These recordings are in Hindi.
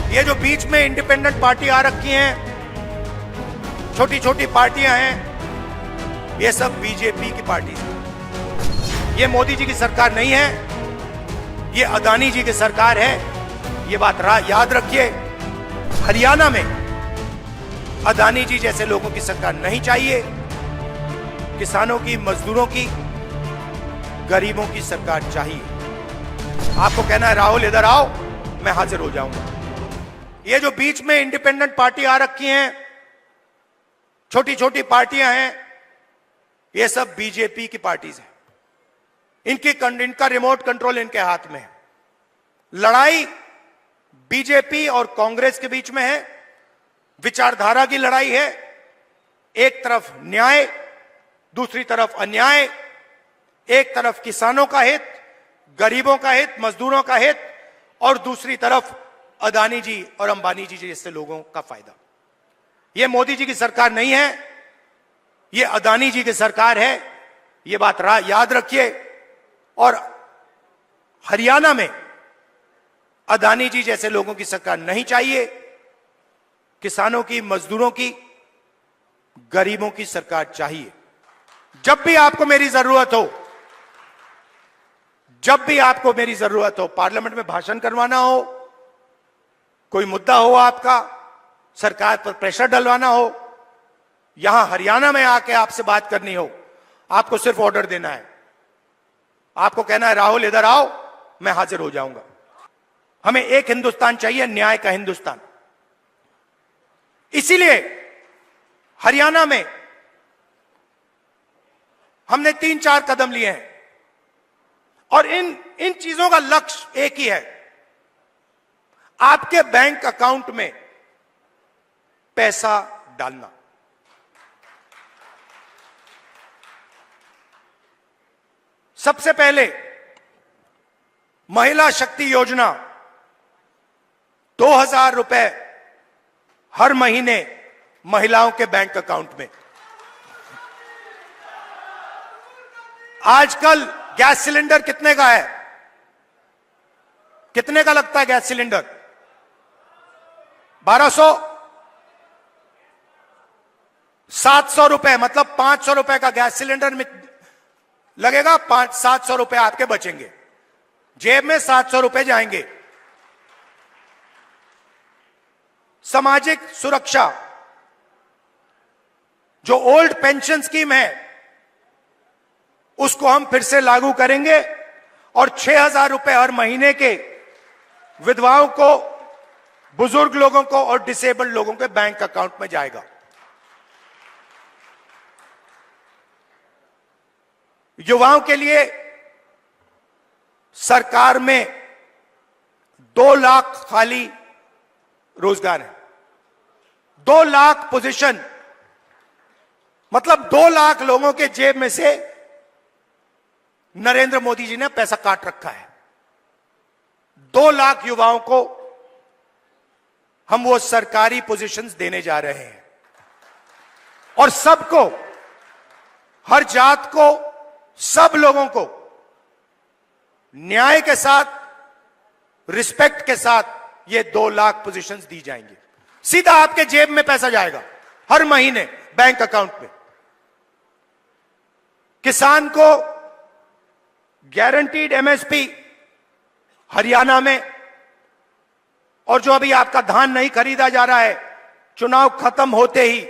ये जो बीच में इंडिपेंडेंट पार्टी आ रखी हैं, छोटी छोटी पार्टियां हैं, ये सब बीजेपी की पार्टी है। ये मोदी जी की सरकार नहीं है, ये अदानी जी की सरकार है। ये बात याद रखिए। हरियाणा में अदानी जी जैसे लोगों की सरकार नहीं चाहिए। किसानों की, मजदूरों की, गरीबों की सरकार चाहिए। आपको कहना है राहुल इधर आओ, मैं हाजिर हो जाऊंगा। ये जो बीच में इंडिपेंडेंट पार्टी आ रखी हैं, छोटी छोटी पार्टियां हैं, ये सब बीजेपी की पार्टीज हैं। इनका रिमोट कंट्रोल इनके हाथ में है। लड़ाई बीजेपी और कांग्रेस के बीच में है। विचारधारा की लड़ाई है। एक तरफ न्याय, दूसरी तरफ अन्याय। एक तरफ किसानों का हित, गरीबों का हित, मजदूरों का हित, और दूसरी तरफ अदानी जी और अंबानी जी जैसे लोगों का फायदा। यह मोदी जी की सरकार नहीं है, यह अदानी जी की सरकार है। यह बात याद रखिए। और हरियाणा में अदानी जी जैसे लोगों की सरकार नहीं चाहिए। किसानों की, मजदूरों की, गरीबों की सरकार चाहिए। जब भी आपको मेरी जरूरत हो, जब भी आपको मेरी जरूरत हो, पार्लियामेंट में भाषण करवाना हो, कोई मुद्दा हो आपका, सरकार पर प्रेशर डलवाना हो, यहां हरियाणा में आके आपसे बात करनी हो, आपको सिर्फ ऑर्डर देना है। आपको कहना है राहुल इधर आओ, मैं हाजिर हो जाऊंगा। हमें एक हिंदुस्तान चाहिए, न्याय का हिंदुस्तान। इसीलिए हरियाणा में हमने 3-4 कदम लिए हैं, और इन चीजों का लक्ष्य एक ही है। आपके बैंक अकाउंट में पैसा डालना। सबसे पहले महिला शक्ति योजना, 2000 रुपए हर महीने महिलाओं के बैंक अकाउंट में। आजकल गैस सिलेंडर कितने का है? कितने का लगता है गैस सिलेंडर? 1200, 700 रुपए, मतलब 500 रुपए का गैस सिलेंडर में लगेगा। 700 रुपए आपके बचेंगे, जेब में 700 रुपए जाएंगे। सामाजिक सुरक्षा, जो ओल्ड पेंशन स्कीम है, उसको हम फिर से लागू करेंगे, और 6000 रुपए हर महीने के विधवाओं को, बुजुर्ग लोगों को और डिसेबल्ड लोगों के बैंक अकाउंट में जाएगा। युवाओं के लिए सरकार में 2 लाख खाली रोजगार है। 2 लाख पोजीशन, मतलब 2 लाख लोगों के जेब में से नरेंद्र मोदी जी ने पैसा काट रखा है। 2 लाख युवाओं को हम वो सरकारी पोजीशंस देने जा रहे हैं, और सबको, हर जात को, सब लोगों को न्याय के साथ, रिस्पेक्ट के साथ ये 2 लाख पोजीशंस दी जाएंगी। सीधा आपके जेब में पैसा जाएगा हर महीने बैंक अकाउंट में। किसान को गारंटीड एमएसपी हरियाणा में, और जो अभी आपका धान नहीं खरीदा जा रहा है, चुनाव खत्म होते ही,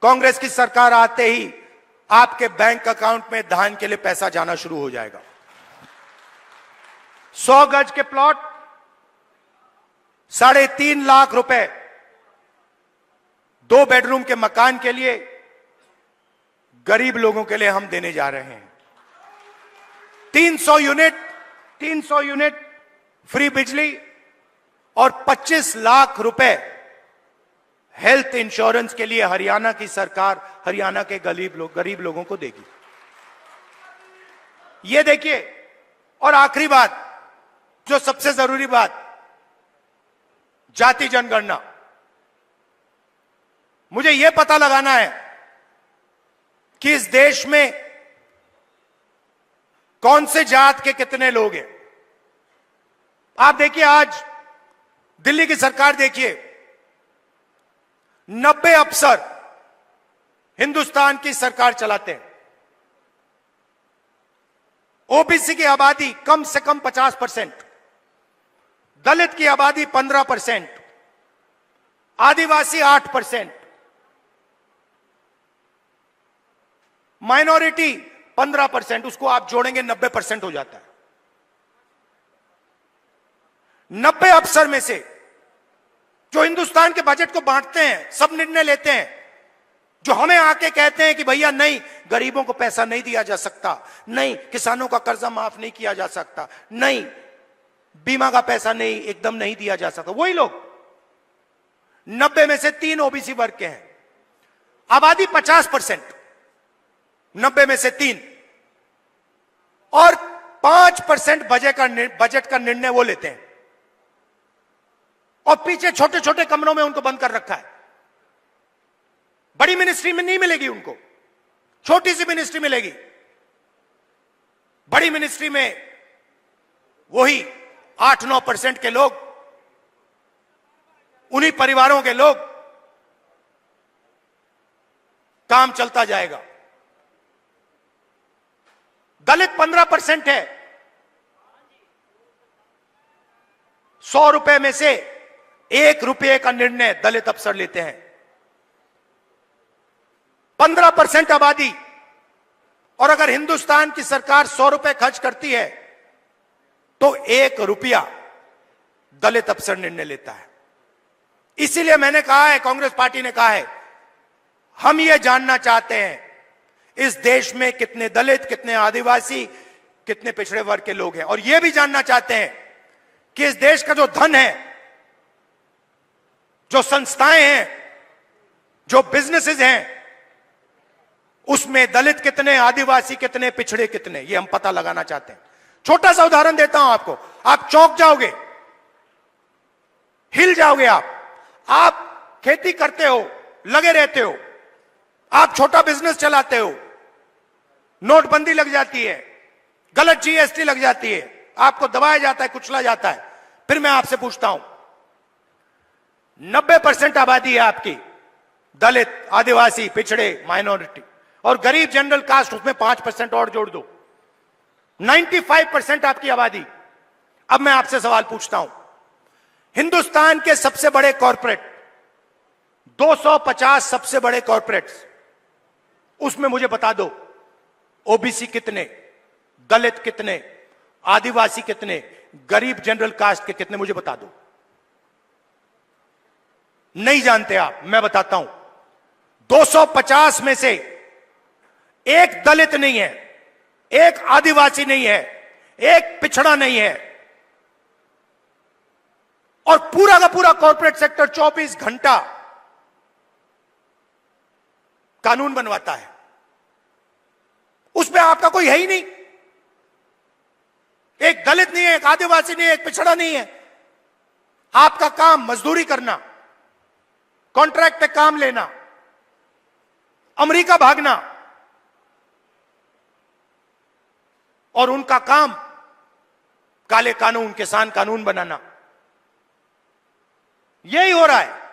कांग्रेस की सरकार आते ही आपके बैंक अकाउंट में धान के लिए पैसा जाना शुरू हो जाएगा। 100 गज के प्लॉट 3.5 लाख रुपए, 2 बेडरूम के मकान के लिए गरीब लोगों के लिए हम देने जा रहे हैं। 300 यूनिट फ्री बिजली, और 25 लाख रुपए हेल्थ इंश्योरेंस के लिए हरियाणा की सरकार हरियाणा के गरीब लोगों को देगी। ये देखिए, और आखिरी बात, जो सबसे जरूरी बात, जाति जनगणना। मुझे यह पता लगाना है कि इस देश में कौन से जात के कितने लोग हैं। आप देखिए, आज दिल्ली की सरकार देखिए, 90 अफसर हिंदुस्तान की सरकार चलाते हैं। ओबीसी की आबादी कम से कम 50%, दलित की आबादी 15%, आदिवासी 8%, माइनॉरिटी 15%, उसको आप जोड़ेंगे 90% हो जाता है। 90 अफसर में से जो हिंदुस्तान के बजट को बांटते हैं, सब निर्णय लेते हैं, जो हमें आके कहते हैं कि भैया नहीं, गरीबों को पैसा नहीं दिया जा सकता, नहीं किसानों का कर्जा माफ नहीं किया जा सकता, नहीं बीमा का पैसा नहीं एकदम नहीं दिया जा सकता, वही लोग 90 में से 3 ओबीसी वर्ग के हैं। आबादी 50%, 90 में से 3, और 5% बजट का निर्णय वो लेते हैं, और पीछे छोटे छोटे कमरों में उनको बंद कर रखा है। बड़ी मिनिस्ट्री में नहीं मिलेगी उनको, छोटी सी मिनिस्ट्री मिलेगी। बड़ी मिनिस्ट्री में वही 8-9% के लोग, उन्हीं परिवारों के लोग, काम चलता जाएगा। दलित 15% है। 100 रुपए में से 1 रुपये का निर्णय दलित अफसर लेते हैं। 15% आबादी, और अगर हिंदुस्तान की सरकार 100 रुपए खर्च करती है तो 1 रुपया दलित अफसर निर्णय लेता है। इसीलिए मैंने कहा है, कांग्रेस पार्टी ने कहा है, हम ये जानना चाहते हैं इस देश में कितने दलित, कितने आदिवासी, कितने पिछड़े वर्ग के लोग हैं, और यह भी जानना चाहते हैं कि इस देश का जो धन है, जो संस्थाएं हैं, जो बिजनेसेस हैं, उसमें दलित कितने, आदिवासी कितने, पिछड़े कितने, ये हम पता लगाना चाहते हैं। छोटा सा उदाहरण देता हूं आपको, आप चौंक जाओगे, हिल जाओगे। आप खेती करते हो, लगे रहते हो, आप छोटा बिजनेस चलाते हो, नोटबंदी लग जाती है, गलत जीएसटी लग जाती है, आपको दबाया जाता है, कुचला जाता है। फिर मैं आपसे पूछता हूं, 90% आबादी है आपकी, दलित, आदिवासी, पिछड़े, माइनॉरिटी, और गरीब जनरल कास्ट, उसमें 5% और जोड़ दो, 95% आपकी आबादी। अब मैं आपसे सवाल पूछता हूं, हिंदुस्तान के सबसे बड़े कॉरपोरेट, 250 सबसे बड़े कॉरपोरेट्स, उसमें मुझे बता दो ओबीसी कितने, दलित कितने, आदिवासी कितने, गरीब जनरल कास्ट के कितने, मुझे बता दो। नहीं जानते आप, मैं बताता हूं। 250 में से एक दलित नहीं है, एक आदिवासी नहीं है, एक पिछड़ा नहीं है, और पूरा का पूरा कॉर्पोरेट सेक्टर 24 घंटा कानून बनवाता है। उसमें आपका कोई है ही नहीं, एक दलित नहीं है, एक आदिवासी नहीं है, एक पिछड़ा नहीं है। आपका काम मजदूरी करना, कॉन्ट्रैक्ट पे काम लेना, अमेरिका भागना, और उनका काम काले कानून, किसान कानून बनाना। यही हो रहा है।